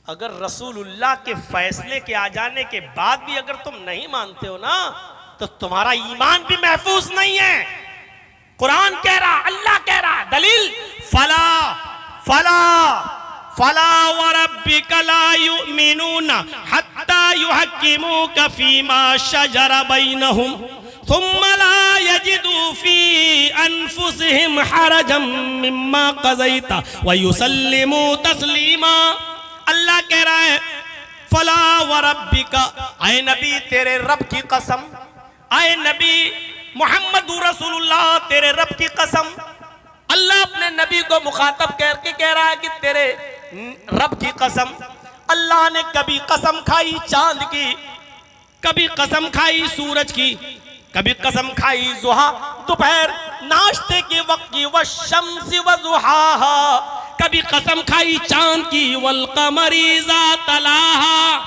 अगर रसूलुल्लाह के फैसले के आ जाने के बाद भी अगर तुम नहीं मानते हो ना, तो तुम्हारा ईमान भी महफूज नहीं है। कुरान कह रहा, अल्लाह कह रहा, दलील फला फला फला व रब्बिका ला युमिनूना हत्ता युहक्किमूका फीमा शजरा बैनहुम सुम्मा ला यजिदू फी अनफुसिहिम हरजम मिम्मा क़ज़ैता व युसल्लिमू तस्लीमा। अल्लाह कह रहा है फला व रब्बिका, आए नबी तेरे रब की कसम, आए नबी मोहम्मद रसूलुल्लाह तेरे रब की कसम। अल्लाह अपने नबी को मुखातब करके कह रहा है कि तेरे रब की कसम। अल्लाह ने कभी कसम खाई चांद की, कभी कसम खाई सूरज की, कभी कसम खाई जुहा दोपहर नाश्ते के वक्त की, व शम्सी व जुहाहा, कभी कसम खाई चांद की, वल कमरी इज़ा तलाहा,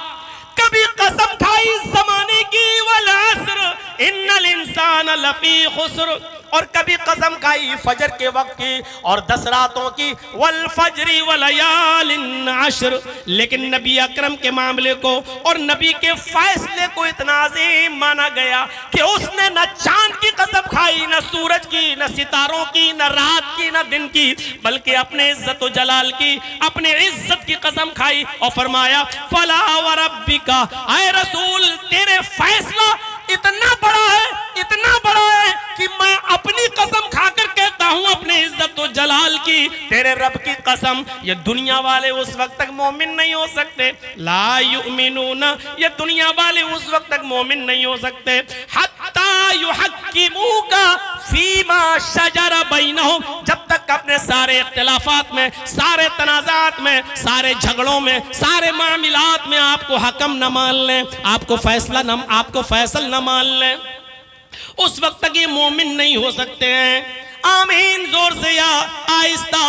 कभी कसम खाई ज़माने की, वल अस्र इन्नल इंसान लफी खुस्र, और कभी कसम खाई फजर के वक्त की और 10 रातों की, वल फजरी वलयालिन अश्र। लेकिन नबी अकरम के मामले को और नबी के फैसले को इतना अजीम माना गया कि उसने न चांद की कसम खाई, न सूरज की, न सितारों की, न रात की, न दिन की, बल्कि अपने इज्जत व जलाल की, अपने इज्जत की कसम खाई और फरमाया फला व रब्बिका, आए रसूल तेरे फैसला इतना बड़ा है, इतना बड़ा है कि मैं अपनी कसम खाकर कहता हूं अपने इज्जत व जलाल की, तेरे रब की कसम, ये दुनिया वाले उस वक्त तक मोमिन नहीं हो सकते। ला युमिनूना, ये दुनिया वाले उस वक्त तक मोमिन नहीं हो सकते। हत्ता युहक्किमूका फीमा शजरा बैनहुम, जब तक अपने सारे इख्तिलाफात में, सारे तनाज़ात में, सारे झगड़ों में, सारे मामलात में आपको हकम न मान लें, आपको फैसल न मान लें, उस वक्त तक ये मोमिन नहीं हो सकते हैं। आमीन जोर से या आहिस्ता,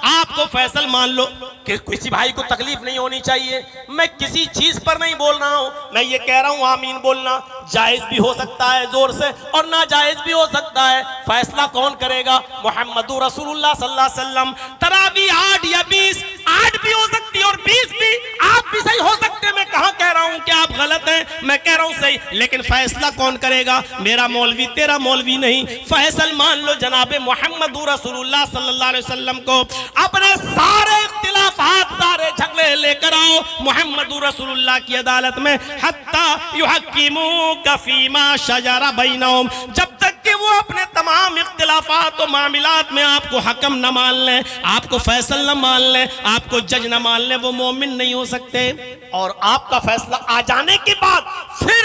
आपको फैसल मान लो कि किसी भाई को तकलीफ नहीं होनी चाहिए। मैं किसी चीज पर नहीं बोल रहा हूं, मैं ये कह रहा हूं आमीन बोलना जायज भी हो सकता है जोर से, और ना जायज भी हो सकता है। फैसला कौन करेगा? मोहम्मद रसूलुल्लाह सल्लल्लाहु अलैहि वसल्लम। तरावी 8 या 20, 8 भी हो सकती है और 20 भी, आप भी सही हो सकते हैं। मैं कहां कह रहा हूं कि आप गलत हैं, मैं कह रहा हूं सही, लेकिन फैसला कौन करेगा? मेरा मौलवी, तेरा मौलवी नहीं। फैसल मान लो जनाबे मोहम्मद रसूलुल्लाह सल्लल्लाहु अलैहि वसल्लम को। अपने सारे इख्तिलाफात, सारे झगड़े लेकर आओ मोहम्मद रसूलुल्लाह की अदालत में। हत्ता युहक्किमूका फीमा शजरा बैनहुम, जब तक कि वो अपने तमाम इख्तिलाफात और मामलात में आपको हकम न मान लें, आपको फैसल न मान लें, आपको जज न मान लें, वो मोमिन नहीं हो सकते। और आपका फैसला आ जाने के बाद फिर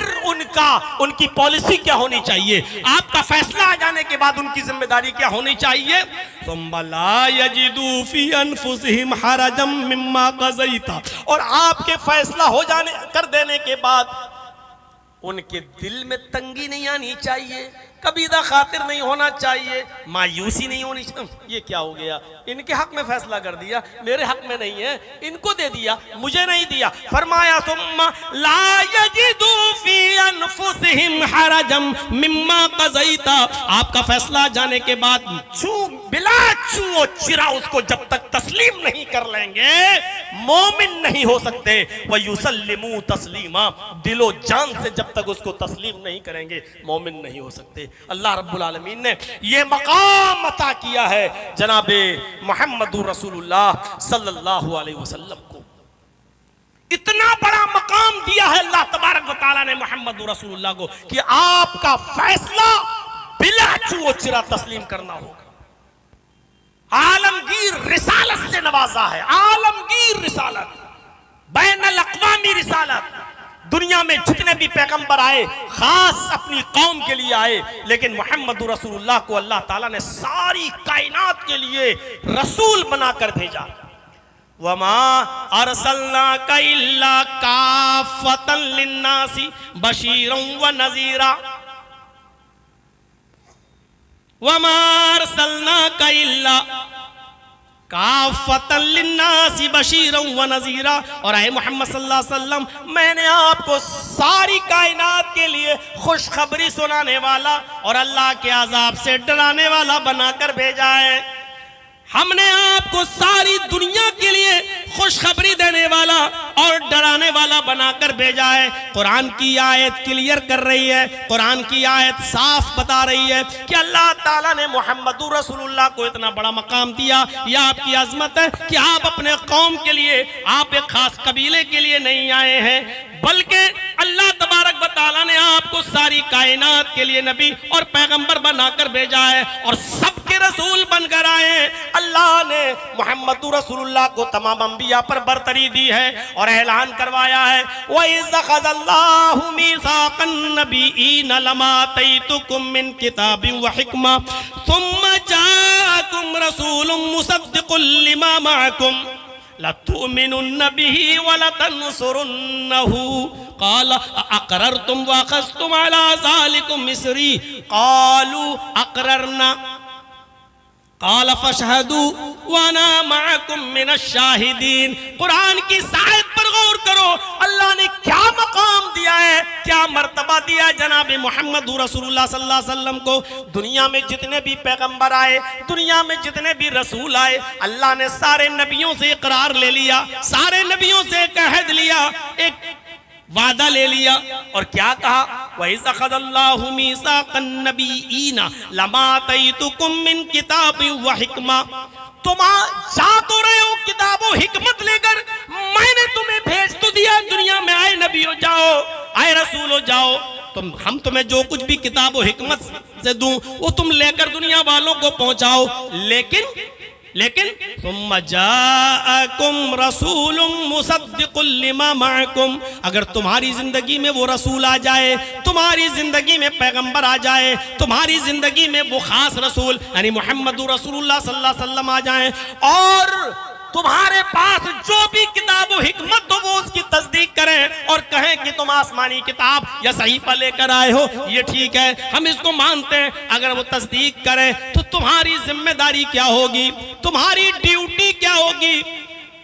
उनकी पॉलिसी क्या होनी चाहिए? आपका फैसला आ जाने के बाद उनकी जिम्मेदारी क्या होनी चाहिए? सुम्मा ला यजिदू फी अनफुसिहिम हरजम मिम्मा क़ज़ैता, और आपके फैसला हो जाने कर देने के बाद उनके दिल में तंगी नहीं आनी चाहिए, कबीदा खातिर नहीं होना चाहिए, मायूसी नहीं होनी चाहिए। ये क्या हो गया? इनके हक में फैसला कर दिया, मेरे हक में नहीं है, इनको दे दिया, मुझे नहीं दिया। फरमाया सुम्मा ला यजिदू फी अनफुसिहिम हरजम मिम्मा क़ज़ैता, आपका फैसला जाने के बाद बिला छू चिरा उसको जब तक तस्लीम नहीं कर लेंगे, मोमिन नहीं हो सकते। व युसल्लिमू तस्लीमा, दिलो जान से जब तक उसको तस्लीम नहीं करेंगे, मोमिन नहीं हो सकते। अल्लाह रब्बुल आलमीन ने यह मकाम अता किया है जनाबे मोहम्मद रसूलुल्लाह सल्लल्लाहु अलैहि वसल्लम को। इतना बड़ा मकाम दिया है अल्लाह तबारक व तआला ने मोहम्मद रसूलुल्लाह को कि आपका फैसला बिला चूओ चिरा तस्लीम करना होगा। आलमगीर रिसालत से नवाजा है, आलमगीर रिसालत, बैनुल अक़वामी रिसालत। दुनिया में जितने भी पैगंबर आए खास अपनी कौम के लिए आए, लेकिन मोहम्मद रसूलुल्लाह को अल्लाह ताला ने सारी कायनात के लिए रसूल बनाकर भेजा। वमा अरसलनाका इल्ला काफ़तन लिन्नासी बशीरन व नज़ीरा, वमा अरसलनाका इल्ला काफ़तन लिन्नासी बशीरन व नज़ीरा। और आए मोहम्मद सल्लल्लाहु अलैहि वसल्लम, मैंने आपको सारी कायनात के लिए खुशखबरी सुनाने वाला और अल्लाह के अज़ाब से डराने वाला बनाकर भेजा है। हमने आपको सारी दुनिया के लिए खुशखबरी देने वाला और डराने वाला बनाकर भेजा है। कुरान की आयत क्लियर कर रही है, कुरान की आयत साफ बता रही है कि अल्लाह ताला ने मोहम्मदुर रसूलुल्लाह को इतना बड़ा मकाम दिया। यह आपकी अजमत है कि आप अपने कौम के लिए, आप एक खास कबीले के लिए नहीं आए हैं, बल्कि अल्लाह तबारक व तआला ने आपको सारी कायनात के लिए नबी और पैगंबर बनाकर भेजा है और सबके रसूल बनकर आए। अल्लाह ने मोहम्मदुर रसूलुल्लाह को तमाम अंबिया पर बरतरी दी है और ऐलान करवाया है, वइज़ अख़ज़ल्लाहु मीसाक़न नबिय्यीन लमा आतैतुकुम मिन किताबिन व हिकमा सुम्मा जाअकुम रसूलुम मुसद्दिक़ुल लिमा मअकुम लतुमिनुन्न बिही व लतंसुरुन्नहु क़ाल अक़ररतुम व अख़ज़्तुम अला ज़ालिकुम मिस्री क़ालू अक़ररना क़ाल फ़शहदू व अना मअकुम मिनश शाहिदीन। कुरान की आयत पर गौर करो, अल्लाह ने क्या मकाम दिया है, क्या मर्तबा दिया है जनाब मोहम्मद रसूलुल्लाह सल्लल्लाहु अलैहि वसल्लम को। दुनिया में जितने भी पैगंबर आए, दुनिया में जितने भी रसूल आए, अल्लाह ने सारे नबियों से इकरार ले लिया, सारे नबियों से एक अहद लिया, एक वादा ले लिया और क्या कहा, वइज़ अख़ज़ल्लाहु मीसाक़न नबिय्यीन लमा आतैतुकुम मिन किताबिन व हिकमा। तुम जा तो रहे हो किताब व हिकमत लेकर, मैंने तुम्हें भेज तो दिया, दुनिया में आए नबी हो जाओ, आए रसूल हो जाओ, हम तुम्हें जो कुछ भी किताब व हिकमत से दूं वो तुम लेकर दुनिया वालों को पहुंचाओ। लेकिन सुम्मा जाअकुम रसूलुम मुसद्दिक़ुल लिमा मअकुम, अगर तुम्हारी जिंदगी में वो रसूल आ जाए, तुम्हारी जिंदगी में पैगंबर आ जाए, तुम्हारी जिंदगी में वो खास रसूल यानी मोहम्मदुर रसूलुल्लाह सल्लल्लाहु अलैहि वसल्लम आ जाए और तुम्हारे पास जो भी किताब व हिकमत हो वो उसकी तस्दीक करें और कहें कि तुम आसमानी किताब या सहीफा लेकर आए हो, ये ठीक है, हम इसको मानते हैं। अगर वो तस्दीक करें तो तुम्हारी जिम्मेदारी क्या होगी, तुम्हारी ड्यूटी क्या होगी,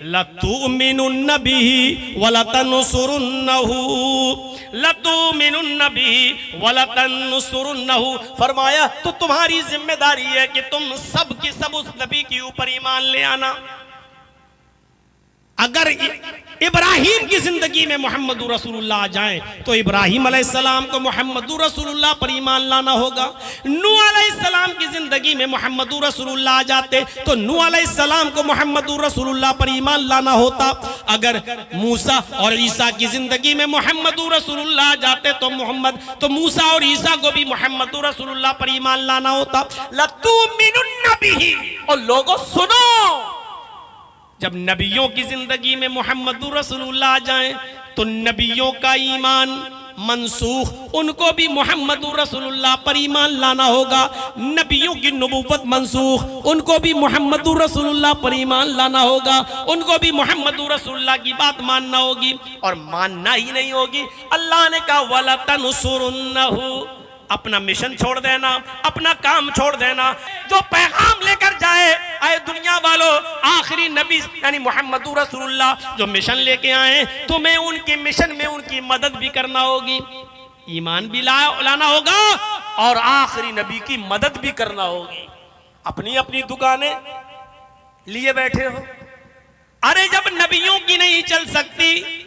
लतुमिनुन्न बिही व लतंसुरुन्नहु, लतुमिनुन्न बिही व लतंसुरुन्नहु। फरमाया तो तुम्हारी जिम्मेदारी है कि तुम सब की सब उस नबी के ऊपर ईमान ले आना। अगर इब्राहिम की जिंदगी में मोहम्मदुर रसूलुल्लाह आ जाएं तो इब्राहिम अलैहिस्सलाम को मोहम्मदुर रसूलुल्लाह पर ईमान लाना होगा। नूह अलैहिस्सलाम की जिंदगी में मोहम्मदुर रसूलुल्लाह आ जाते तो नूह अलैहिस्सलाम को मोहम्मदुर रसूलुल्लाह पर ईमान लाना होता। अगर मूसा और ईसा की जिंदगी में मोहम्मदुर रसूलुल्लाह आ जाते तो मूसा और ईसा को भी मोहम्मदुर रसूलुल्लाह पर ईमान लाना होता। लतुमिनुन्न बिही, और लोगों सुनो, जब नबियों की जिंदगी में मोहम्मदुर रसूलुल्लाह आ जाएं तो नबियों का ईमान मनसूख, उनको भी मोहम्मदुर रसूलुल्लाह पर ईमान लाना होगा। नबियों की नबूवत मनसूख, उनको भी मोहम्मदुर रसूलुल्लाह पर ईमान लाना होगा, उनको भी मोहम्मदुर रसूलुल्लाह की बात मानना होगी। और मानना ही नहीं होगी, अल्लाह ने कहा वला तनसुरुन्नहु, अपना मिशन छोड़ देना, अपना काम छोड़ देना, जो पैगाम लेकर जाए, आए दुनिया वालों, आखिरी नबी यानी मोहम्मदुर रसूलुल्लाह जो मिशन लेके आए, तुम्हें उनके मिशन में उनकी मदद भी करना होगी, ईमान भी लाना होगा और आखिरी नबी की मदद भी करना होगी। अपनी अपनी दुकानें लिए बैठे हो, अरे जब नबियों की नहीं चल सकती,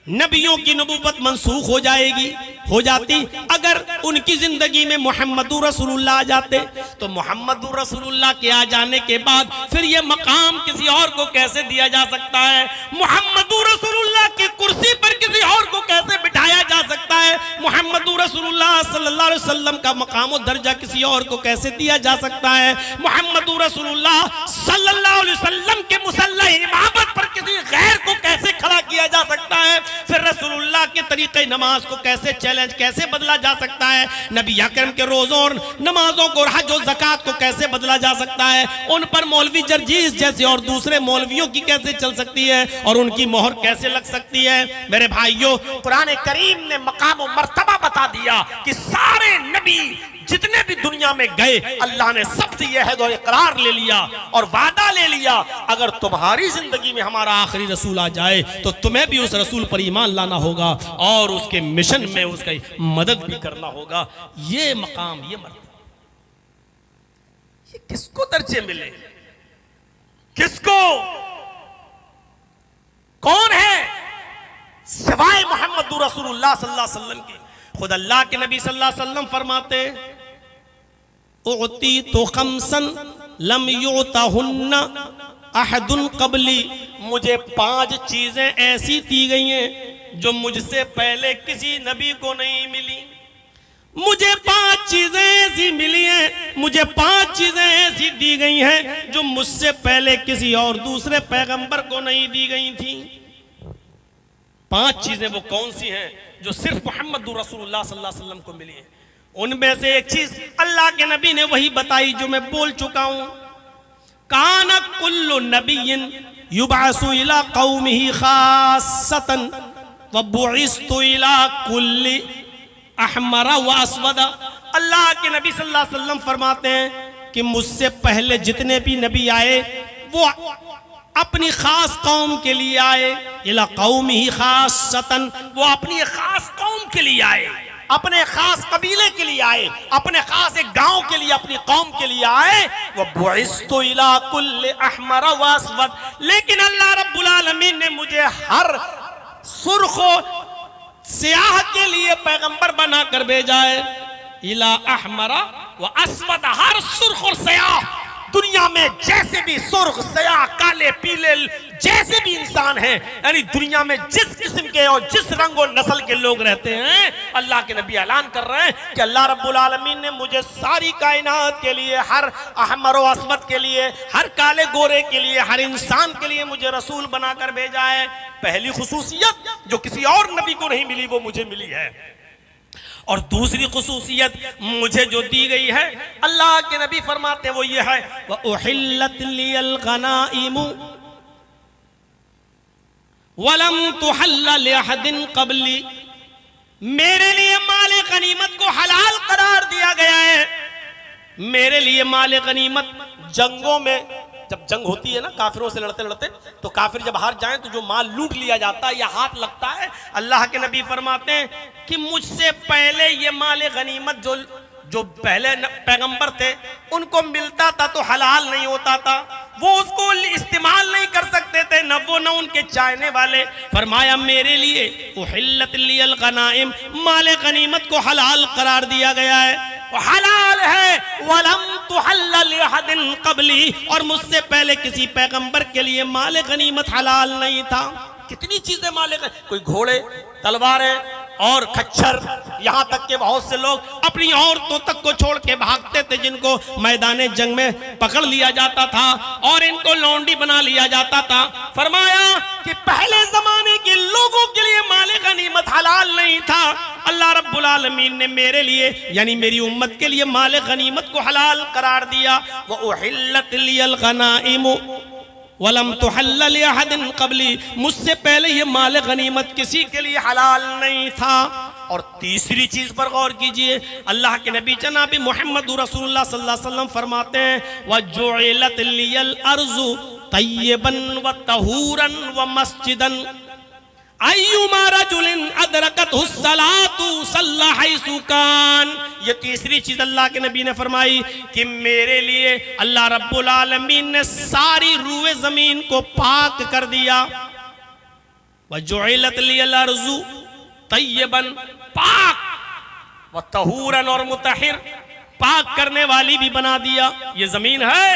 नबियों की नबूवत मनसूख हो जाएगी, हो जाती। अगर उनकी जिंदगी में मोहम्मदुर रसूलुल्लाह आ जाते तो मोहम्मदुर रसूलुल्लाह के आ जाने के बाद फिर ये मकाम किसी और को कैसे दिया जा सकता है, मोहम्मदुर रसूलुल्लाह की कुर्सी पर किसी और को कैसे बिठाया जा सकता है, मोहम्मदुर रसूलुल्लाह सल्लल्लाहु अलैहि वसल्लम का मकाम और दर्जा किसी और को कैसे दिया जा सकता है, मोहम्मदुर रसूलुल्लाह सल्लल्लाहु अलैहि वसल्लम के मुसल्ला इमामत पर किसी गैर को कैसे खड़ा किया जा सकता है, फिर रसूलुल्लाह के तरीके नमाज को कैसे चैलेंज कैसे बदला जा सकता है, नबी अकरम के रोजों और नमाजों को, हज और ज़कात को कैसे बदला जा सकता है, उन पर मौलवी जर्जीस जैसे और दूसरे मौलवियों की कैसे चल सकती है और उनकी मोहर कैसे लग सकती है। मेरे भाइयों, कुरान करीम ने मकाम और मर्तबा बता दिया कि सारे नबी जितने भी दुनिया में गए, अल्लाह ने सबसे यह अहद और इकरार ले लिया और वादा ले लिया, अगर तुम्हारी जिंदगी में हमारा आखिरी रसूल आ जाए तो तुम्हें भी उस रसूल पर ईमान लाना होगा और उसके मिशन में उसकी मदद भी करना होगा। ये मकाम, ये मर्तबा, ये किसको दर्जे मिले? किसको? कौन है सिवाय मोहम्मद रसूलुल्लाह सल्लल्लाहु अलैहि वसल्लम के? खुद अल्लाह के नबी सल्लल्लाहु अलैहि वसल्लम फरमाते, उती तो खमसन लम युताहुन्ना अहदुन कबली, मुझे 5 चीजें ऐसी दी गई हैं जो मुझसे पहले किसी नबी को नहीं मिली। मुझे 5 चीजें ऐसी मिली हैं, मुझे 5 चीजें ऐसी दी गई हैं जो मुझसे पहले किसी और दूसरे पैगंबर को नहीं दी गई थी। 5 चीजें वो कौन सी हैं जो सिर्फ मोहम्मद रसूलुल्लाह सल्लल्लाहु अलैहि वसल्लम को मिली है? उनमें से एक चीज अल्लाह के नबी ने वही बताई जो मैं बोल चुका हूं। काना कुल्लु नबिय्यिन युबअसु इला कौमिही खास्सतन व बुइस्तु इला कुल्ली अहमरा व अस्वदा। अल्लाह के नबी सल्लल्लाहु अलैहि वसल्लम फरमाते हैं कि मुझसे पहले जितने भी नबी आए वो अपनी खास कौम के लिए आए। इला कौमिही खास्सतन, वो अपनी खास कौम के लिए आए, अपने खास कबीले के लिए आए, अपने खास एक गांव के लिए, अपनी कौम के लिए आए। वो बुइस्तु इला कुल्ली अहमर व अस्वद, लेकिन अल्लाह रब्बुल आलमीन ने मुझे हर सुर्ख स्याह के लिए पैगंबर बनाकर भेजा है। इला अहमरा व अस्वद, हर सुर्ख और स्याह दुनिया में जैसे भी सुर्ख स्याह काले पीले जैसे भी इंसान हैं, यानी दुनिया में जिस किस्म के और जिस रंग और नस्ल के लोग रहते हैं, अल्लाह के नबी ऐलान कर रहे हैं कि अल्लाह रब्बुल आलमीन ने मुझे सारी कायनात के लिए, हर अहमर व अस्वद के लिए, हर काले गोरे के लिए, हर इंसान के लिए मुझे रसूल बनाकर भेजा है। पहली खुसूसियत जो किसी और नबी को नहीं मिली वो मुझे मिली है। और दूसरी खुसूसियत मुझे जो दी गई है, अल्लाह के नबी फरमाते वो ये है, व उहिल्लत लियल गनाइमु वलम तुहल्ल लिअहदिन क़ब्ली, मेरे लिए माले गनीमत को हलाल करार दिया गया है। मेरे लिए माले गनीमत, जंगों में जब जंग होती है ना, काफिरों से लड़ते लड़ते, तो काफिर जब हार जाएं तो जो माल लूट लिया जाता है या हाथ लगता है, अल्लाह के नबी फरमाते हैं कि मुझसे पहले ये माल गनीमत जो पहले पैगंबर थे उनको मिलता था तो हलाल नहीं होता था, वो उसको इस्तेमाल नहीं कर सकते थे, न वो न उनके चाहने वाले। फरमाया मेरे लिए उहिल्लत लियल गनाइम, माल गनीमत को हलाल करार दिया गया है, हलाल है। वलम तुहल्ल लिअहदिन क़ब्ली, और मुझसे पहले किसी पैगंबर के लिए माल गनीमत हलाल नहीं था। कितनी चीजें माल, कोई घोड़े, तलवारें और खच्चर, यहाँ तक के बहुत से लोग अपनी औरतों तक को छोड़ के भागते थे जिनको मैदान जंग में पकड़ लिया जाता था और इनको लौंडी बना लिया जाता था। फरमाया कि पहले जमाने के लोगों के लिए माले गनीमत हलाल नहीं था, अल्लाह रब्बुल आलमीन ने मेरे लिए यानी मेरी उम्मत के लिए माले गनीमत को हलाल करार दिया। व उहिल्लत लियल गनाइमु वलम तुहल्ल लिअहदिन क़ब्ली, मुझसे पहले ये माल गनीमत किसी के लिए हलाल नहीं था। और तीसरी चीज पर गौर कीजिए, अल्लाह के नबी जनाब मोहम्मद रसूलुल्लाह सल्लल्लाहु अलैहि वसल्लम फरमाते हैं, व जुइलत लियल अर्ज़ु तय्यबन व तहूरन व मस्जिदन अय्युमा रजुलिन अदरकतहु सलातु सल्ला हैसु कान। ये तीसरी चीज अल्लाह के नबी ने फरमाई कि मेरे लिए अल्लाह रब्बुल आलमीन ने सारी रूए जमीन को पाक कर दिया। वजुइलत लियल अर्ज़ु तय्यबन, पाक, व तहूरन, और मुतहिर, पाक करने वाली भी बना दिया। ये जमीन है,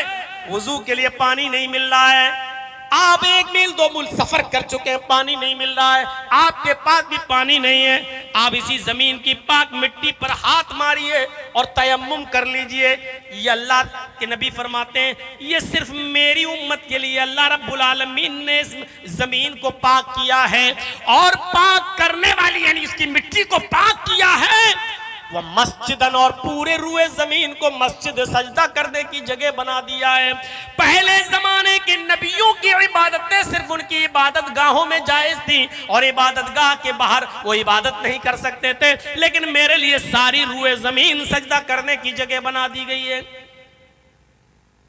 वुजू के लिए पानी नहीं मिल रहा है, आप 1 मील 2 मील सफर कर चुके हैं, पानी नहीं मिल रहा है, आपके पास भी पानी नहीं है, आप इसी जमीन की पाक मिट्टी पर हाथ मारिए और तयम्मुम कर लीजिए। ये अल्लाह के नबी फरमाते हैं ये सिर्फ मेरी उम्मत के लिए अल्लाह रब्बुल आलमीन ने इस जमीन को पाक किया है, और पाक करने वाली यानी इसकी मिट्टी को पाक किया है, वह मस्जिदन, और पूरे रुए जमीन को मस्जिद सजदा करने की जगह बना दिया है। पहले जमाने के नबियों की इबादतें सिर्फ उनकी इबादत गाहों में जायज थी और इबादत गाह के बाहर वो इबादत नहीं कर सकते थे, लेकिन मेरे लिए सारी रुए जमीन सजदा करने की जगह बना दी गई है।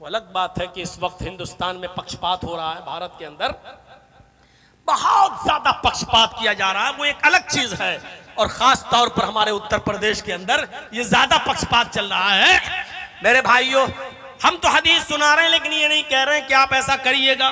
वो अलग बात है कि इस वक्त हिंदुस्तान में पक्षपात हो रहा है, भारत के अंदर बहुत ज्यादा पक्षपात किया जा रहा है, वो एक अलग चीज है, और खास तौर पर हमारे उत्तर प्रदेश के अंदर ये ज्यादा पक्षपात चल रहा है। मेरे भाइयों, हम तो हदीस सुना रहे हैं लेकिन ये नहीं कह रहे हैं कि आप ऐसा करिएगा।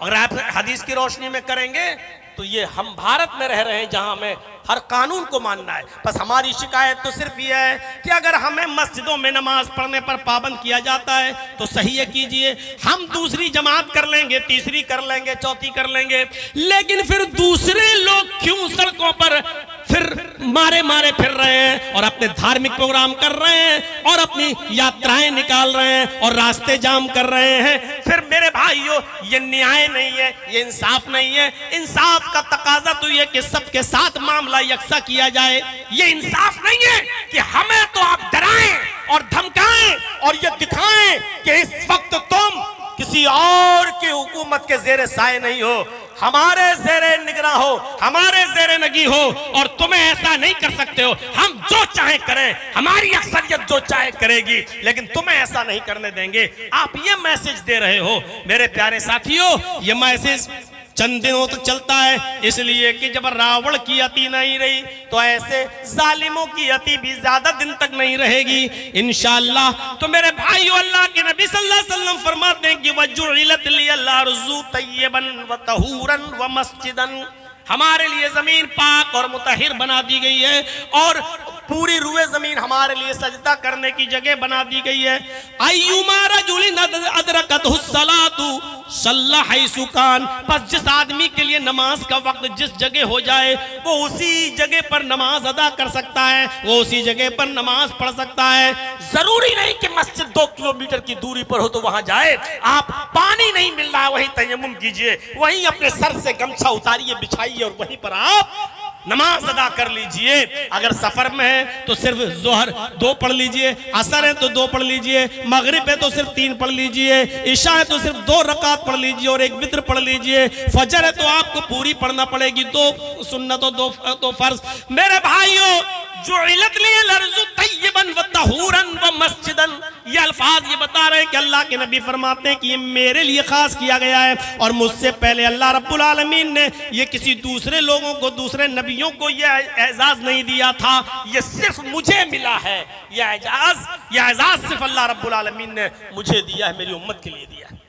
अगर आप हदीस की रोशनी में करेंगे तो ये हम भारत में रह रहे हैं जहां हमें हर कानून को मानना है। बस हमारी शिकायत तो सिर्फ ये है कि अगर हमें मस्जिदों में नमाज पढ़ने पर पाबंद किया जाता है तो सही है कीजिए, हम दूसरी जमात कर लेंगे, तीसरी कर लेंगे, चौथी कर लेंगे, लेकिन फिर दूसरे लोग क्यों सड़कों पर फिर मारे मारे फिर रहे हैं और अपने धार्मिक प्रोग्राम कर रहे हैं और अपनी यात्राएं निकाल रहे हैं और रास्ते जाम कर रहे हैं। फिर मेरे भाइयों, ये न्याय नहीं है, ये इंसाफ नहीं है। इंसाफ का तकाजा तो ये कि सबके साथ मामला यकसा किया जाए। ये इंसाफ नहीं है कि हमें तो आप डराएं और धमकाएं और ये दिखाएं कि इस वक्त तुम किसी और की हुकूमत के जेरे साए नहीं हो, हमारे जेरे निगरां हो, हमारे जेरे नगी हो और तुम्हें ऐसा नहीं कर सकते हो। हम जो चाहे करें, हमारी अक्सरियत जो चाहे करेगी, लेकिन तुम्हें ऐसा नहीं करने देंगे। आप ये मैसेज दे रहे हो मेरे प्यारे साथियों। ये मैसेज चंद दिनों तक चलता है, इसलिए कि जब रावण की अति नहीं रही तो ऐसे जालिमों की अति भी ज्यादा दिन तक नहीं रहेगी इंशाअल्लाह। तो मेरे भाइयों, अल्लाह के नबी सल्लल्लाहु अलैहि वसल्लम फरमाते हैं कि वजुइलत लियल अर्ज़ु तय्यबन व तहूरन व मस्जिदन, हमारे लिए जमीन पाक और मुतहिर बना दी गई है और पूरी रुए जमीन हमारे लिए सजदा करने की जगह बना दी गई है। अय्युमा रजुलिन अदरकतहु सलातु सल्ला हैसु कान, बस जिस आदमी के लिए नमाज का वक्त जिस जगह हो जाए वो उसी जगह पर नमाज अदा कर सकता है, वो उसी जगह पर नमाज पढ़ सकता है। जरूरी नहीं कि मस्जिद 2 किलोमीटर की दूरी पर हो तो वहां जाए। आप पानी नहीं मिल रहा है वहीं तयम्मुम कीजिए, वहीं अपने सर से गमछा उतारिए, बिछाइए और वहीं पर आप नमाज अदा कर लीजिए। अगर सफर में है तो सिर्फ जोहर 2 पढ़ लीजिए, असर है तो 2 पढ़ लीजिए, मगरिब है तो सिर्फ 3 पढ़ लीजिए, इशा है तो सिर्फ 2 रकात पढ़ लीजिए और 1 वित्र पढ़ लीजिए, फजर है तो आपको पूरी पढ़ना पड़ेगी, 2 सुन्नत और 2 फर्ज। मेरे भाइयों, जुइलत लियल अर्ज़ु तय्यबन व तहूरन व मस्जिदन, ये अल्फाज ये बता रहे हैं कि अल्लाह के नबी फरमाते हैं कि ये मेरे लिए खास किया गया है और मुझसे पहले अल्लाह रब्बुल आलमीन ने ये किसी दूसरे लोगों को, दूसरे नबियों को ये एजाज नहीं दिया था, ये सिर्फ मुझे मिला है। ये एजाज सिर्फ अल्लाह रब्बुल आलमीन ने मुझे दिया है, मेरी उम्मत के लिए दिया है।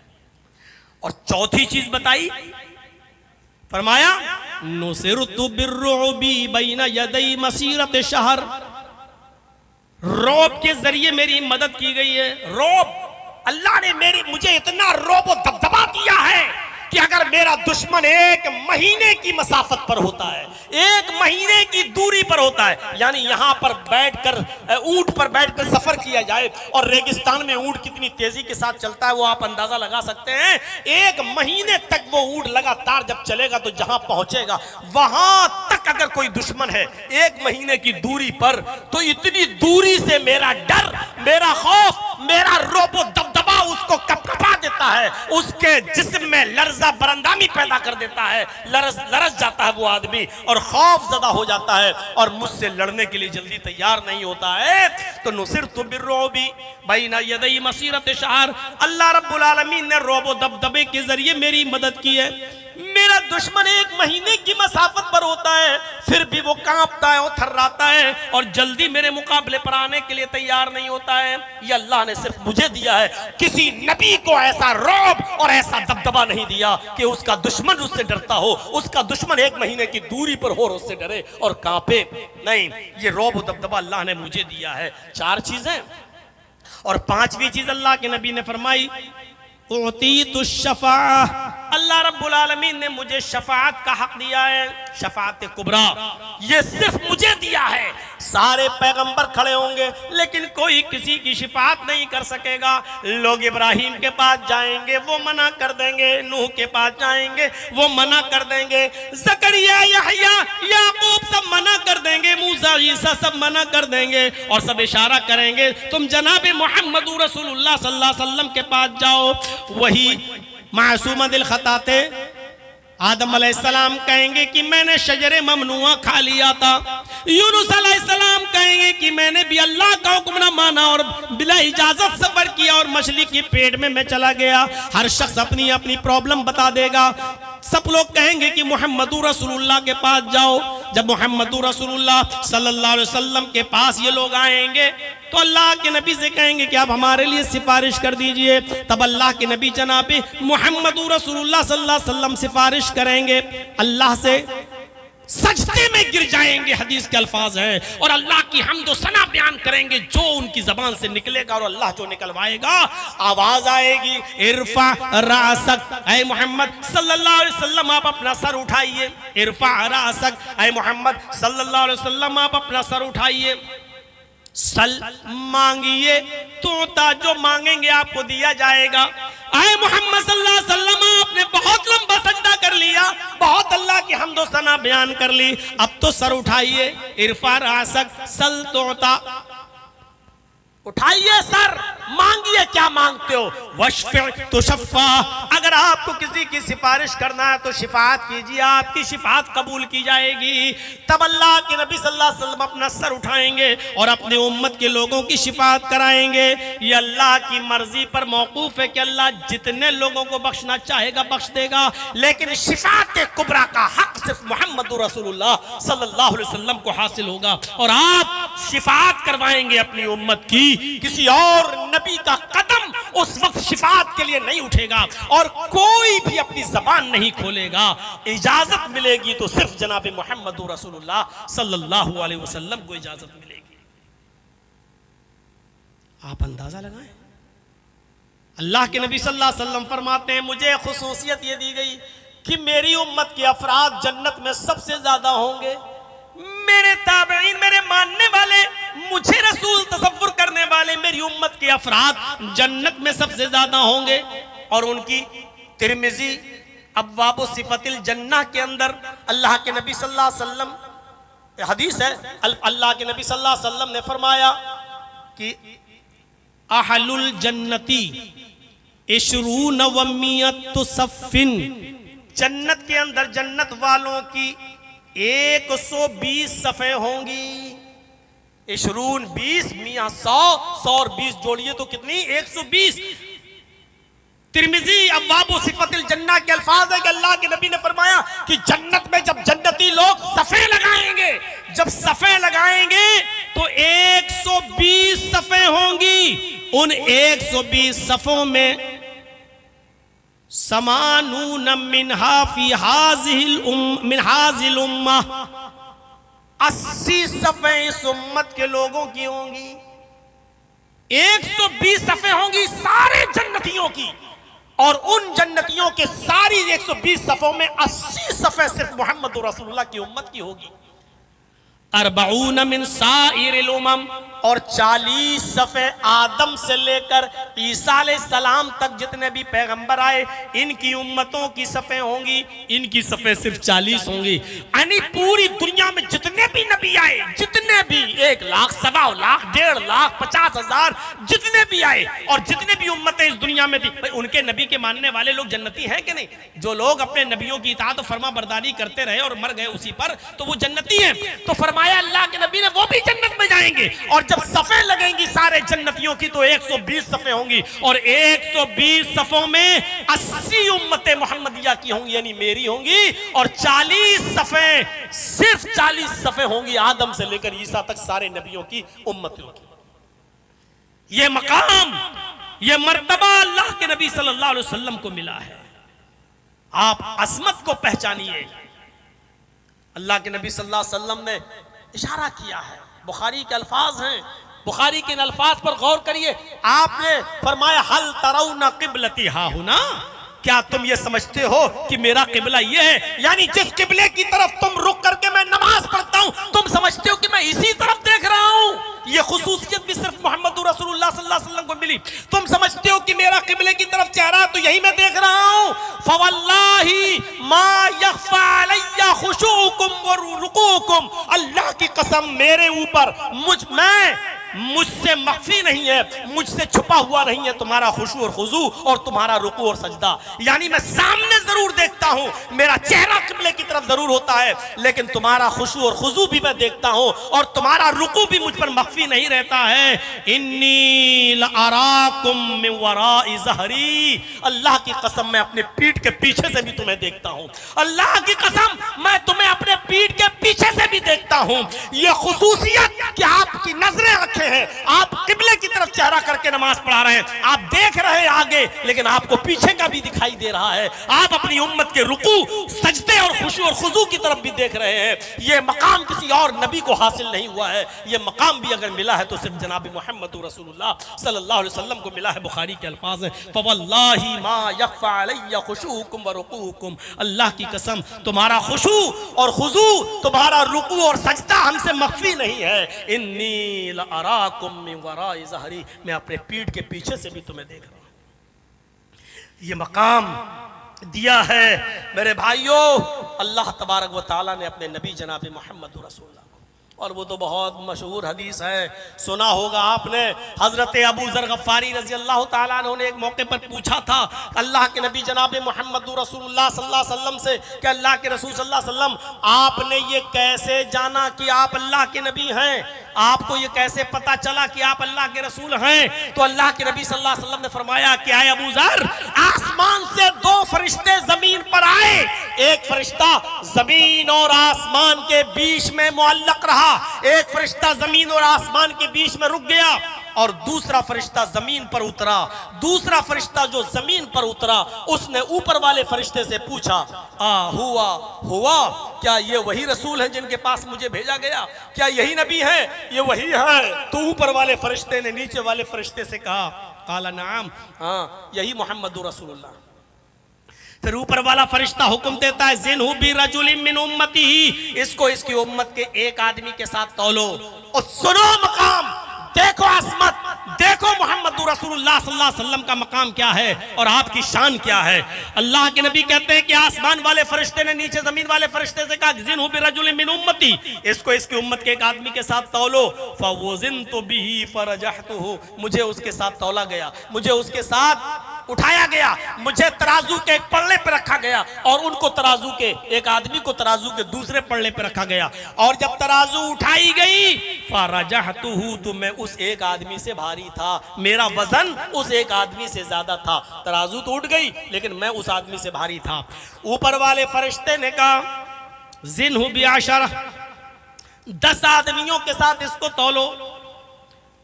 और चौथी चीज बताई, फरमाया नुसिरतु बिर्रुबी बैना यदै मसीरत शहर, रौब के जरिए मेरी मदद की गई है। रौब, अल्लाह ने मुझे इतना रौब और दबदबा दिया है कि अगर मेरा दुश्मन 1 महीने की मसाफत पर होता है, 1 महीने की दूरी पर होता है, यानी यहां पर बैठकर ऊंट पर बैठकर सफर किया जाए और रेगिस्तान में ऊंट कितनी तेजी के साथ चलता है वो आप अंदाजा लगा सकते हैं। 1 महीने तक वो ऊंट लगातार जब चलेगा तो जहां पहुंचेगा वहां तक अगर कोई दुश्मन है 1 महीने की दूरी पर, तो इतनी दूरी से मेरा डर, मेरा खौफ, मेरा रोबो दबदबा उसको कपकपा देता है, उसके जिस्म में लर्जा बरंदामी पैदा कर देता है, लरस जाता है वो आदमी और खौफ ज़दा हो जाता है और मुझसे लड़ने के लिए जल्दी तैयार नहीं होता है। तो नुसिरतु बिर्रुबी बैना यदै मसीरत शहर, अल्लाह रब्बुल आलमीन ने रोबो दबदबे के जरिए मेरी मदद की है। मेरा दुश्मन 1 महीने की मसाफत पर होता है, फिर भी वो कांपता है और थर्राता है और जल्दी मेरे मुकाबले पर आने के लिए तैयार नहीं होता है। ये अल्लाह ने सिर्फ मुझे दिया है, किसी नबी को ऐसा रौब और ऐसा दबदबा नहीं दिया कि उसका दुश्मन उससे डरता हो, उसका दुश्मन 1 महीने की दूरी पर हो और उससे डरे और कांपे। नहीं, ये रौब और दबदबा अल्लाह ने मुझे दिया है। 4 चीजें, और 5वीं चीज अल्लाह के नबी ने फरमाई उतीतु शफा, अल्लाह रब्बुल आलमीन ने मुझे शफाअत का हक दिया है, शफाअत कुबरा, ये सिर्फ मुझे दिया है। सारे पैगंबर खड़े होंगे लेकिन कोई किसी की शफाअत नहीं कर सकेगा। लोग इब्राहिम के पास जाएंगे वो मना कर देंगे, नूह के पास जाएंगे वो मना कर देंगे, ज़करिया, यहया, याकूब सब मना कर देंगे, मूसा, ईसा सब मना कर देंगे और सब इशारा करेंगे तुम जनाब मुहम्मद रसूलुल्लाह सल्लल्लाहु अलैहि वसल्लम के पास जाओ। वही मासूम दिल खताते आदम अलैहिस्सलाम कहेंगे कि मैंने शजरे ममनुआ खा लिया था, यूनुस अलैहिस्सलाम कहेंगे कि मैंने भी अल्लाह का हुक्म न माना और बिला इजाजत सफर किया और मछली के पेट में मैं चला गया। हर शख्स अपनी अपनी प्रॉब्लम बता देगा। सब लोग कहेंगे कि मुहम्मद रसूलुल्लाह के पास जाओ। जब मोहम्मदुर रसूलुल्लाह सल्लल्लाहु अलैहि वसल्लम के पास ये लोग आएंगे तो अल्लाह के नबी से कहेंगे कि आप हमारे लिए सिफारिश कर दीजिए। तब अल्लाह के नबी जनाब मोहम्मदुर रसूलुल्लाह सल्लल्लाहु अलैहि वसल्लम सिफारिश करेंगे, अल्लाह से सजदे में गिर जाएंगे, हदीस के अल्फाज हैं, और अल्लाह की हम्द व सना बयान करेंगे जो उनकी जबान से निकलेगा, और अल्लाह जो निकलवाएगा आवाज आएगी, इरफा रासक, ऐ मोहम्मद सल्लल्लाहु अलैहि वसल्लम आप अपना सर उठाइए, इरफा रासक, ऐ मोहम्मद सल्लल्लाहु अलैहि वसल्लम आप अपना सर उठाइए, सल मांगिए, तोता जो मांगेंगे आपको दिया जाएगा। आए मोहम्मद सल्लल्लाहु अलैहि वसल्लम आपने बहुत लंबा सजदा कर लिया, बहुत अल्लाह की हम्द व सना बयान कर ली, अब तो सर उठाइए, इरफा रासक सल तोता, उठाइए सर, मांगिए, क्या मांगते हो, वशफ़ तुशफ़ा, अगर आपको किसी की सिफारिश करना है तो शिफात कीजिए, आपकी शिफात कबूल की जाएगी। तब अल्लाह के नबी सल्लल्लाहु अलैहि वसल्लम अपना सर उठाएंगे और अपने उम्मत के लोगों की शिफात कराएंगे। ये अल्लाह की मर्जी पर मौकूफ है कि अल्लाह जितने लोगों को बख्शना चाहेगा बख्श देगा, लेकिन शिफात कुबरा का हक सिर्फ मोहम्मद रसूलुल्लाह सल्लल्लाहु अलैहि वसल्लम को हासिल होगा, और आप शिफात करवाएंगे अपनी उम्मत की, किसी और नबी का कदम उस वक्त शिफात के लिए नहीं उठेगा और कोई भी अपनी जबान नहीं खोलेगा। इजाजत मिलेगी तो सिर्फ जनाब मोहम्मद रसूलुल्लाह सल्लल्लाहु अलैहि वसल्लम को इजाजत मिलेगी। आप अंदाजा लगाएं, अल्लाह के नबी सल्लल्लाहु अलैहि वसल्लम फरमाते हैं मुझे खुसूसियत ये दी गई कि मेरी उम्मत के अफराद जन्नत में सबसे ज्यादा होंगे, मेरे ताबईन, मेरे मानने वाले, मुझे रसूल तसव्वुर करने वाले मेरी उम्मत के अफराद जन्नत में सबसे ज्यादा होंगे। और उनकी तिरमिजी अब्वाब सिफतिल जन्नह के अंदर अल्लाह के नबी सल्लल्लाहु अलैहि वसल्लम हदीस है, अल्लाह के नबी सल्लल्लाहु अलैहि वसल्लम ने फरमाया कि अहलुल जन्नती इशरून व मियतु सफ़िन, जन्नत के अंदर जन्नत वालों की 120 सफ़े होंगी। इशरून 20, मियाँ 100 और 20 जोड़िए तो कितनी 120। तिरमिजी अब्वाब सिफतिल जन्नह के अल्फाज है कि अल्लाह के नबी ने फरमाया कि जन्नत में जब जन्नती लोग सफ़े लगाएंगे, जब सफ़े लगाएंगे तो 120 सफ़े होंगी। उन 120 सफ़ों में समानून मिनहा फी हाज़िल उम्मा, 80 सफ़े इस उम्मत के लोगों की होंगी। 120 सफ़े होंगी सारे जन्नतियों की, और उन जन्नतियों के सारी 120 सफ़ों में 80 सफ़े सिर्फ मोहम्मद रसूलुल्लाह की उम्मत की होगी। अरबऊन मिन साइरिल उमम, और 40 सफ़े आदम से लेकर ईसा अलैहिस्सलाम तक जितने भी पैगंबर आए इनकी उम्मतों की सफ़े होंगी, इनकी सफ़े सिर्फ 40 होंगी। यानी पूरी दुनिया में जितने भी नबी आए, जितने भी 1 लाख, 1.25 लाख, 1.5 लाख, 50,000 जितने भी आए और जितने भी उम्मतें इस दुनिया में थी, भाई उनके नबी के मानने वाले लोग जन्नती हैं कि नहीं? जो लोग अपने नबियों की इताअत और फर्मा बरदारी करते रहे और मर गए उसी पर, तो वो जन्नती हैं। तो फरमाया अल्लाह के नबी ने वो भी जन्नत में जाएंगे, और जब सफ़े लगेंगी सारे जन्नतियों की तो 120 सफ़े होंगी, और 120 सफ़ों में 80 उम्मतें मोहम्मदिया की होंगी यानी मेरी होंगी, और 40 सफ़े, सिर्फ 40 सफ़े होंगी आदम से लेकर ईसा तक सारे नबियों की उम्मतियों की। ये मकाम, ये मर्तबा अल्लाह के नबी सल्लल्लाहु अलैहि वसल्लम को मिला है। आप असमत को पहचानिए। अल्लाह के नबी सल्लल्लाहु अलैहि वसल्लम ने इशारा किया है, बुखारी के अल्फाज हैं, बुखारी के इन अल्फाज पर गौर करिए। आपने फरमाया हल तरौना क़िबलती हाहुना, क्या तुम ये समझते हो कि मेरा किबला ये है? यानी जिस किबले की तरफ तुम रुक करके मैं नमाज पढ़ता हूं, तुम समझते हो कि मैं इसी तरफ देख रहा हूं? ये खुसूसियत भी सिर्फ मोहम्मद रसूलुल्लाह सल्लल्लाहु अलैहि वसल्लम को मिली। तुम समझते हो कि मेरा किबले की तरफ चेहरा तो यही मैं देख रहा हूं। फवल्लाही मा यख्फा अलैया खुशूकुम व रुकूकुम, अल्लाह की कसम मेरे ऊपर मुझसे मख्फी नहीं है, मुझसे छुपा हुआ नहीं है तुम्हारा खुशू और खुजू और तुम्हारा रुकू और सजदा। यानी मैं सामने जरूर देखता हूं, मेरा चेहरा किबले की तरफ जरूर होता है, लेकिन तुम्हारा खुशू और खुजू भी मैं देखता हूं और तुम्हारा रुकू भी मुझ पर मख्फी नहीं रहता है। इन्नी लअराकुम मिन वराइ ज़हरी, अल्लाह की कसम मैं अपने पीठ के पीछे से भी तुम्हें देखता हूं। अल्लाह की कसम मैं तुम्हें अपने पीठ के पीछे से हूं। ये खुसूसियत कि आपकी नजरें रखे हैं, आप किबले की तरफ चेहरा करके नमाज पढ़ा रहे हैं, आप देख रहे हैं आगे लेकिन आपको पीछे का भी दिखाई दे रहा है, आप अपनी उम्मत के रुकू सजदे और खुशू और खुजू की तरफ भी देख रहे हैं। ये मकाम किसी और नबी को हासिल नहीं हुआ है, ये मकाम भी अगर मिला है तो सिर्फ जनाब मोहम्मद रसूलुल्लाह सल्लल्लाहु अलैहि वसल्लम को मिला है। बुखारी के अल्फाज हैं, फवल्लाहि मा यख्फा अलैया खुशूकुम व रुकूकुम, अल्लाह की कसम तुम्हारा खुशू और खुजू, तुम्हारा रुकू और सजदा हमसे मख्फी नहीं है। इन्नी लअराकुम मिन वराइ ज़हरी, मैं अपने पीठ के पीछे से भी तुम्हें देख रहा हूं। ये मकाम दिया है मेरे भाइयों अल्लाह तबारक व तआला ने अपने नबी जनाब मोहम्मद रसूलुल्लाह। और वो तो बहुत मशहूर हदीस है, सुना होगा आपने। हजरत अबू ज़र गफ़ारी रज़ी अल्लाह ताला अन्हु ने एक मौके पर पूछा था अल्लाह के नबी जनाब मोहम्मद रसूलुल्लाह सल्लल्लाहु अलैहि वसल्लम से कि अल्लाह के रसूल सल्लल्लाहु अलैहि वसल्लम आपने ये कैसे जाना कि आप अल्लाह के नबी हैं, आपको ये कैसे पता चला कि आप अल्लाह के रसूल हैं? तो अल्लाह के नबी सल्लल्लाहु अलैहि वसल्लम ने फरमाया कि आए अबू ज़र, आसमान से दो फरिश्ते जमीन पर आए, एक फरिश्ता जमीन और आसमान के बीच में मुअल्लक रहा, एक फरिश्ता जमीन और आसमान के बीच में रुक गया और दूसरा फरिश्ता जमीन पर उतरा। दूसरा फरिश्ता जो जमीन पर उतरा उसने ऊपर वाले फरिश्ते से पूछा, हुआ हुआ, क्या ये वही रसूल हैं जिनके पास मुझे भेजा गया? क्या यही नबी है? ये वही है? तो ऊपर वाले फरिश्ते ने नीचे वाले फरिश्ते से कहा, काला नाम, हाँ यही मोहम्मद रसूलुल्लाह। फिर ऊपर वाला फरिश्ता हुक्म देता है, ज़िन्हु बि रजुलिन मिन उम्मतिही, इसको इसकी उम्मत के एक आदमी के साथ तौलो। और सुनो मकाम, देखो आसमत, देखो मोहम्मद रसूलुल्लाह सल्लल्लाहु अलैहि वसल्लम का मकाम क्या है और आपकी शान क्या है। अल्लाह के नबी कहते हैं कि आसमान वाले फरिश्ते ने नीचे जमीन वाले फरिश्ते से कहा, ज़िन्हु बि रजुलिन मिन उम्मती, इसको इसकी उम्मत के एक आदमी के साथ तौलो। फवज़िनतु बिही फरजहतुहु, मुझे उसके साथ तौला गया, मुझे उसके साथ उठाया गया, मुझे तराजू के एक पल्ले पे रखा गया और उनको तराजू के एक आदमी को तराजू के दूसरे पल्ले पे रखा गया। और जब तराजू उठाई गई फरजहतुहु, तो मैं उस एक आदमी से भारी था, मेरा वजन उस एक आदमी से ज्यादा था। तराजू तो उठ गई लेकिन मैं उस आदमी से भारी था। ऊपर वाले फरिश्ते ने कहा, ज़िन्हु बिअशरा, 10 आदमियों के साथ इसको तौलो।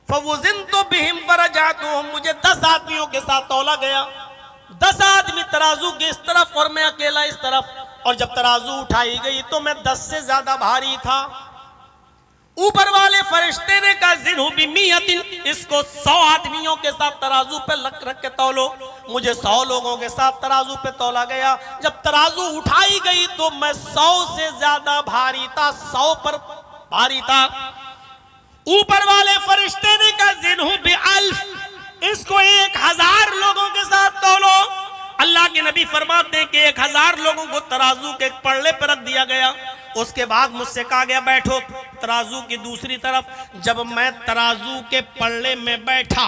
फवज़िनतु बिहिम फरजअतुहुम, मुझे 10 आदमियों के साथ तौला गया। 10 आदमी तराजू के इस तरफ और मैं अकेला इस तरफ। और जब तराजू उठाई गई तो मैं 10 से ज्यादा भारी था। ऊपर वाले फरिश्ते ने कहा, ज़िन्हु बिमियतिन, इसको 100 आदमियों के साथ तराजू पे रख के तौलो। मुझे 100 लोगों के साथ तराजू पे तौला गया। जब तराजू उठाई गई तो मैं 100 से ज्यादा भारी था, 100 पर भारी था। ऊपर वाले फरिश्ते ने कहा, ज़िन्हु बिअल्फ, इसको 1000 लोगों के साथ तौलो। अल्लाह के नबी फरमाते हैं कि 1000 लोगों को तराजू के एक पल्ले पर रख दिया गया। उसके बाद मुझसे कहा गया, बैठो तराजू की दूसरी तरफ। जब मैं तराजू के पल्ले में बैठा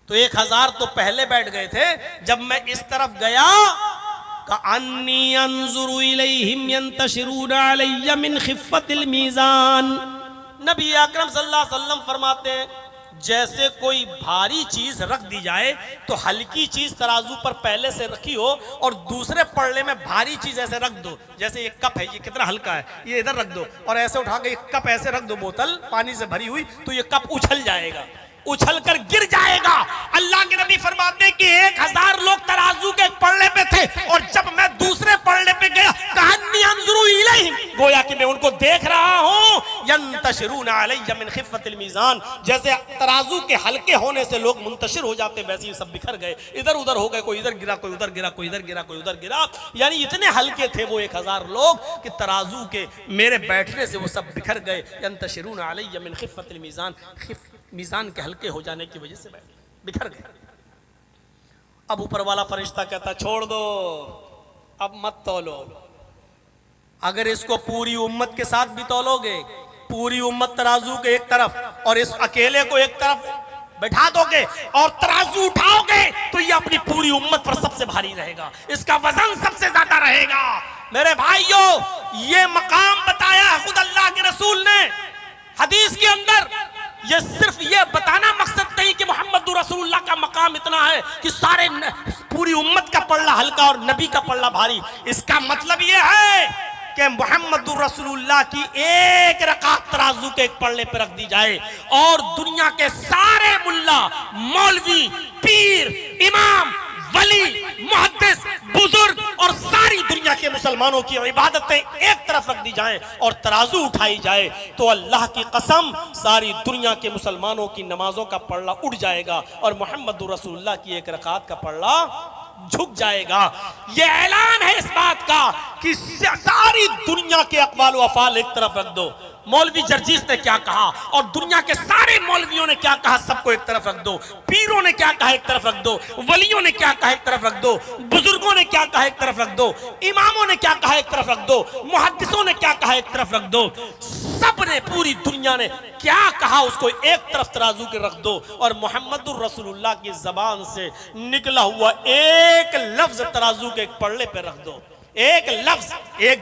तो 1000 तो पहले बैठ गए थे। जब मैं इस तरफ गया, कअन्नी अंजुरु इलैहिम यंतशिरूना अलैया मिन खिफ़्फ़तिल मीज़ान, नबी अकरम सल्लल्लाहु अलैहि वसल्लम फरमाते हैं, जैसे कोई भारी चीज रख दी जाए तो हल्की चीज तराजू पर पहले से रखी हो और दूसरे पल्ले में भारी चीज ऐसे रख दो। जैसे ये कप है, ये कितना हल्का है, ये इधर रख दो और ऐसे उठा के एक कप ऐसे रख दो, बोतल पानी से भरी हुई, तो ये कप उछल जाएगा, उछल कर गिर जाएगा। अल्लाह के नबी फरमाते हैं कि 1000 लोग तराजू के पल्ले पे थे और जब मैं दूसरे पल्ले पे गया, कअन्नी अंजुरु इलैहिम, गोया कि मैं उनको देख रहा हूं, यंतशिरूना अलैया मिन खिफ़्फ़तिल मीज़ान, जैसे तराजू के हल्के होने से लोग मुंतशिर हो जाते, वैसे ही सब बिखर गए, इधर उधर हो गए, कोई इधर गिरा, कोई उधर गिरा, कोई इधर गिरा, कोई उधर गिरा। यानी इतने हल्के थे वो 1000 लोग कि तराजू के मेरे बैठने से वो सब बिखर गए। यंतशिरूना अलैया मिन खिफ़्फ़तिल मीज़ान, मीज़ान के हल्के हो जाने की वजह से बिखर गए। अब ऊपर वाला फरिश्ता कहता, छोड़ दो, अब मत तौलो। अगर इसको पूरी उम्मत के साथ भी तौलोगे, पूरी उम्मत तराजू के एक तरफ और इस अकेले को एक तरफ बैठा दोगे और तराजू उठाओगे तो ये अपनी पूरी उम्मत पर सबसे भारी रहेगा, इसका वजन सबसे ज्यादा रहेगा। मेरे भाइयों, ये मकाम बताया है खुद अल्लाह के रसूल ने हदीस के अंदर। ये सिर्फ ये बताना मकसद नहीं कि मोहम्मद रसूलुल्लाह का मकाम इतना है कि सारे पूरी उम्मत का पल्ला हल्का और नबी का पल्ला भारी। इसका मतलब ये है कि मोहम्मदुर रसूलुल्लाह की एक रकात तराजू के एक पल्ले पर रख दी जाए और दुनिया के सारे मुल्ला, मौलवी, पीर, इमाम, वली, मुहद्दिस, बुजुर्ग और सारी दुनिया के मुसलमानों की इबादतें एक तरफ रख दी जाएं और तराजू उठाई जाए, तो अल्लाह की कसम सारी दुनिया के मुसलमानों की नमाजों का पल्ला उठ जाएगा और मोहम्मद रसूलुल्लाह की एक रकात का पल्ला झुक जाएगा। यह ऐलान है इस बात का कि सारी दुनिया के अक़वाल व अफ़ाल एक तरफ रख दो, मौलवी जर्जीस ने क्या कहा और दुनिया के सारे मौलवियों ने क्या कहा सबको एक तरफ रख दो, पीरों ने क्या कहा एक तरफ रख दो, वलियों ने क्या कहा एक तरफ रख दो, बुजुर्गों ने क्या कहा एक तरफ रख दो, इमामों ने क्या कहा एक तरफ रख दो, मुहद्दिसों ने क्या कहा एक तरफ रख दो, सब ने, पूरी दुनिया ने क्या कहा उसको एक तरफ तराजू के रख दो और मोहम्मदुर रसूलुल्लाह की जबान से निकला हुआ एक लफ्ज तराजू के एक पल्ले पे रख दो। एक लफ्ज, एक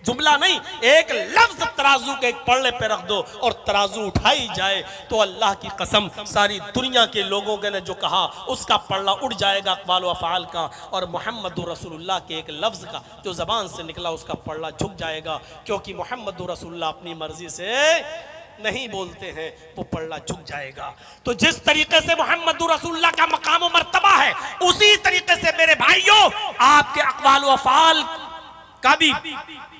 जुमला नहीं, एक लफ्ज तराजू के एक पल्ले पे रख दो और तराजू उठाई जाए तो अल्लाह की कसम सारी दुनिया के लोगों ने जो कहा उसका पल्ला उड़ जाएगा अक़वाल व अफ़आल का, और मोहम्मदुर रसूलुल्लाह के एक लफ्ज़ का जो ज़बान से निकला उसका पल्ला झुक जाएगा, क्योंकि मोहम्मदुर रसूलुल्लाह अपनी मर्जी से नहीं बोलते हैं, वो पल्ला झुक जाएगा। तो जिस तरीके से मोहम्मदुर रसूलुल्लाह का मकाम व मर्तबा है, उसी तरीके से मेरे भाइयों आपके अक़वाल व अफ़आल का भी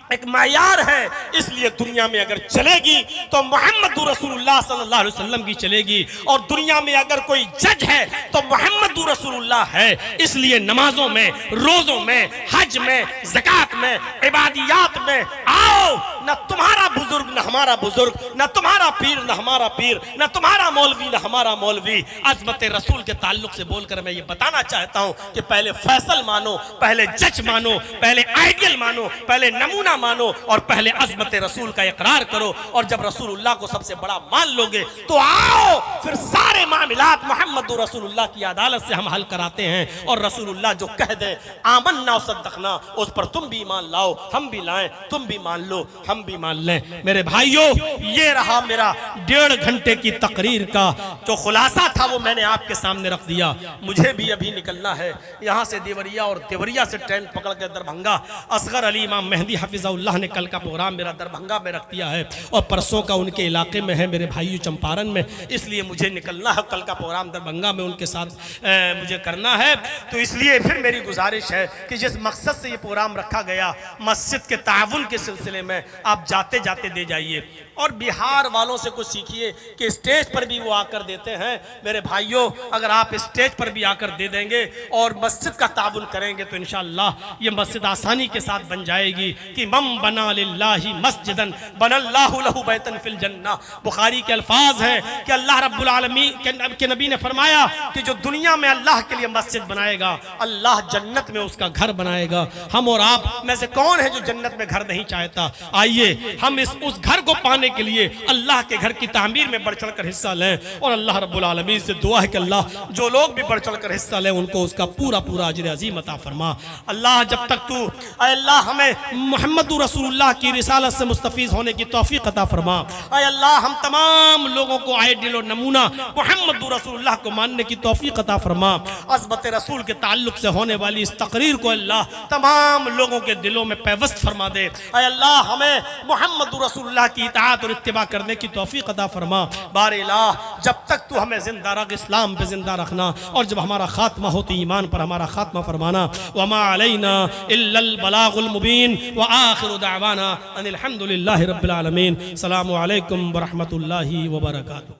एक मायार है। इसलिए दुनिया में अगर चलेगी तो मोहम्मदुर रसूलुल्लाह सल्लल्लाहु अलैहि वसल्लम की चलेगी, और दुनिया में अगर कोई जज है तो मोहम्मदुर रसूलुल्लाह है। इसलिए नमाजों में, रोजों में, हज में, ज़कात में, इबादियात में आओ, न तुम्हारा बुजुर्ग न हमारा बुजुर्ग, न तुम्हारा पीर न हमारा पीर, न तुम्हारा मौलवी न हमारा मौलवी। अज़मत रसूल के ताल्लुक से बोलकर मैं ये बताना चाहता हूँ कि पहले फैसल मानो, पहले जज मानो, पहले आइडियल मानो, पहले नमूना मानो और पहले अज़मत रसूल का इकरार करो। और जब रसूलुल्लाह को सबसे बड़ा मान लोगे तो आओ फिर सारे मामलात मोहम्मदुर रसूलुल्लाह की अदालत से हम हल कराते हैं। और रसूलुल्लाह जो कह दे आमन्ना व सद्दक़ना, उस पर तुम भी ईमान लाओ, हम भी लाएं, तुम भी मान लो, हम भी मान लें। मेरे भाइयों, ये रहा मेरा 1.5 घंटे की तकरीर का जो खुलासा था, वो मैंने आपके सामने रख दिया। मुझे भी अभी निकलना है यहाँ से देवरिया, और देवरिया से ट्रेन पकड़ के दरभंगा। असगर अली इमाम मेहदी हफिज़हुल्लाह ने कल का प्रोग्राम मेरा दरभंगा में रख दिया है और परसों का उनके इलाके में है मेरे भाइयों चंपारण में, इसलिए मुझे निकलना है। कल का प्रोग्राम दरभंगा में उनके साथ मुझे करना है। तो इसलिए फिर मेरी गुजारिश है कि जिस मकसद से ये प्रोग्राम रखा गया, मस्जिद के ताउन के सिलसिले में, आप जाते जाते दे जाइए और बिहार वालों से कुछ सीखिए कि स्टेज पर भी वो आकर देते हैं। मेरे भाइयों, अगर आप स्टेज पर भी आकर दे देंगे और मस्जिद का ताउन करेंगे तो इंशाअल्लाह ये मस्जिद आसानी के साथ बन जाएगी। कि मम बना लिल्लाहि मस्जिदन बनल्लाहु लहु बैतन फिल जन्नह। बुखारी के अल्फाज हैं कि अल्लाह रब्बुल आलमीन के नबी ने फरमाया कि जो दुनिया में अल्लाह के लिए मस्जिद बनाएगा, अल्लाह जन्नत में उसका घर बनाएगा। हम और आप में से कौन है जो जन्नत में घर नहीं चाहता? आइए हम उस घर को पाने के लिए अल्लाह के घर की तामीर में बढ़ चढ़ कर हिस्सा लें। और अल्लाह रब्बुल आलमीन से दुआ है कि अल्लाह जो लोग भी बढ़ चढ़ कर हिस्सा लें उनको उसका पूरा पूरा अजर अजीम अता फरमा। अल्लाह जब तक तू, अल्लाह हमें मोहम्मदुर रसूलुल्लाह की रिसालत से मुस्तफीज होने की तौफीक अता फरमा। अल्लाह हम तमाम लोगों को आइडियल और नमूना मोहम्मदुर रसूलुल्लाह को मानने की तौफीक अता फरमा। अज़मत रसूल के ताल्लुक से होने वाली इस तकरीर को अल्लाह तमाम लोगों के दिलों में पैवस्त फरमा दे। अल्लाह हमें मोहम्मदुर रसूलुल्लाह की इताअत और इत्तिबा करने की तौफीक अता फरमा। बार इलाह जब तक तू हमें जिंदा रख, इस्लाम पे जिंदा रखना, और जब हमारा खात्मा हो तो ईमान पर हमारा खात्मा फरमाना। वमा अलैना इल्लल बलागुल मुबीन व आखिरु दावाना अनिल हम्दुलिल्लाहि रब्बिल आलमीन। अस्सलामु अलैकुम व रहमतुल्लाहि व बरकातुहू।